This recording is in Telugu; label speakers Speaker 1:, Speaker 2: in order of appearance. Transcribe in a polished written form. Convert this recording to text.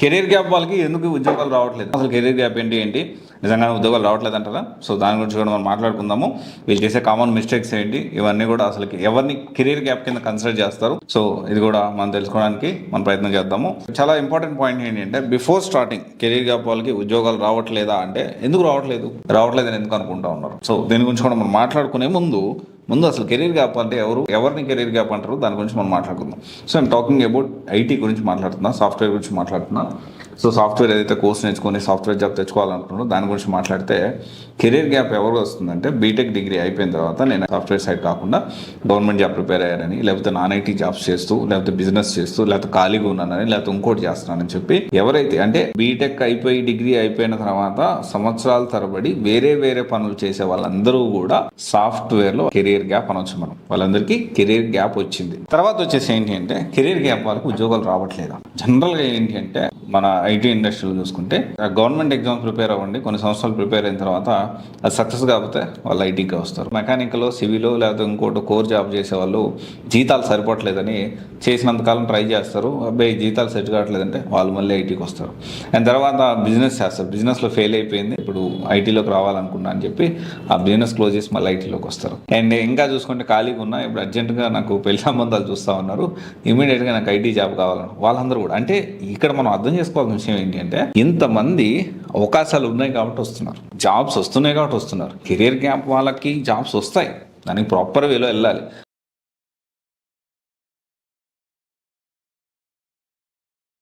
Speaker 1: కెరీర్ గ్యాప్ వాళ్ళకి ఎందుకు ఉద్యోగాలు రావట్లేదు, అసలు కెరీర్ గ్యాప్ ఏంటి నిజంగా ఉద్యోగాలు రావట్లేదు అంటారా? సో దాని గురించి కూడా మనం మాట్లాడుకుందాము. వీళ్ళు చేసే కామన్ మిస్టేక్స్ ఏంటి, ఇవన్నీ కూడా అసలు ఎవరిని కెరీర్ గ్యాప్ కింద కన్సిడర్ చేస్తారు, సో ఇది కూడా మనం తెలుసుకోవడానికి మనం ప్రయత్నం చేద్దాము. చాలా ఇంపార్టెంట్ పాయింట్ ఏంటంటే బిఫోర్ స్టార్టింగ్ కెరీర్ గ్యాప్ వాళ్ళకి ఉద్యోగాలు రావట్లేదా అంటే ఎందుకు రావట్లేదని ఎందుకు అనుకుంటా ఉన్నారు. సో దీని గురించి కూడా మనం మాట్లాడుకునే ముందు అసలు కెరీర్ గ్యాప్ అంటే ఎవరిని కెరీర్ గ్యాప్ అంటారు దాని గురించి మనం మాట్లాడుకుందాం. So I'm talking about IT గురించి మాట్లాడుతున్నా, సాఫ్ట్వేర్ గురించి మాట్లాడుతున్నా. సో సాఫ్ట్వేర్ ఏదైతే కోర్స్ నేర్చుకొని సాఫ్ట్వేర్ జాబ్ తెచ్చుకోవాలనుకుంటున్నారో దాని గురించి మాట్లాడితే కెరీర్ గ్యాప్ ఎవరు వస్తుందంటే బీటెక్ డిగ్రీ అయిపోయిన తర్వాత నేను సాఫ్ట్వేర్ సైడ్ కాకుండా గవర్నమెంట్ జాబ్ ప్రిపేర్ అయ్యారని, లేకపోతే నాన్ ఐటీ జాబ్స్ చేస్తూ, లేకపోతే బిజినెస్ చేస్తూ, లేకపోతే ఖాళీగా ఉన్నానని, లేకపోతే ఇంకోటి చేస్తున్నానని చెప్పి ఎవరైతే అంటే బీటెక్ అయిపోయి డిగ్రీ అయిపోయిన తర్వాత సంవత్సరాల తరబడి వేరే పనులు చేసే వాళ్ళందరూ కూడా సాఫ్ట్వేర్ లో కెరీర్ గ్యాప్ అనొచ్చు మనం. వాళ్ళందరికీ కెరీర్ గ్యాప్ వచ్చింది. తర్వాత వచ్చేసి ఏంటి అంటే కెరీర్ గ్యాప్ వాళ్ళకి ఉద్యోగాలు రావట్లేదు. జనరల్ గా ఏంటి అంటే మన ఐటీ ఇండస్ట్రీలో చూసుకుంటే గవర్నమెంట్ ఎగ్జామ్స్ ప్రిపేర్ అవ్వండి, కొన్ని సంవత్సరాలు ప్రిపేర్ అయిన తర్వాత అది సక్సెస్ కాకపోతే వాళ్ళు ఐటీకి వస్తారు. మెకానికల్, సివిల్ లేకపోతే ఇంకోటి కోర్ జాబ్ చేసే వాళ్ళు జీతాలు సరిపోవట్లేదని చేసినంతకాలం ట్రై చేస్తారు. అబ్బాయి జీతాలు సెట్ కావట్లేదంటే వాళ్ళు మళ్ళీ ఐటీకి వస్తారు. అండ్ తర్వాత బిజినెస్ చేస్తారు, బిజినెస్లో ఫెయిల్ అయిపోయింది, ఇప్పుడు ఐటీలోకి రావాలనుకున్నా అని చెప్పి ఆ బిజినెస్ క్లోజ్ చేసి మళ్ళీ ఐటీలోకి వస్తారు. అండ్ ఇంకా చూసుకుంటే ఖాళీగా ఉన్నా ఇప్పుడు అర్జెంటుగా నాకు పెళ్లి సంబంధాలు చూస్తూ ఉన్నారు, ఇమీడియట్గా నాకు ఐటీ జాబ్ కావాలని వాళ్ళందరూ కూడా. అంటే ఇక్కడ మనం అర్థం చేసుకోవాల్సిన విషయం ఏంటి అంటే ఇంతమంది అవకాశాలు ఉన్నాయి కాబట్టి వస్తున్నారు, జాబ్స్ వస్తున్నాయి కాబట్టి వస్తున్నారు. కెరీర్ గ్యాప్ వాళ్ళకి జాబ్స్ వస్తాయి, దానికి ప్రాపర్ వేలో వెళ్ళాలి.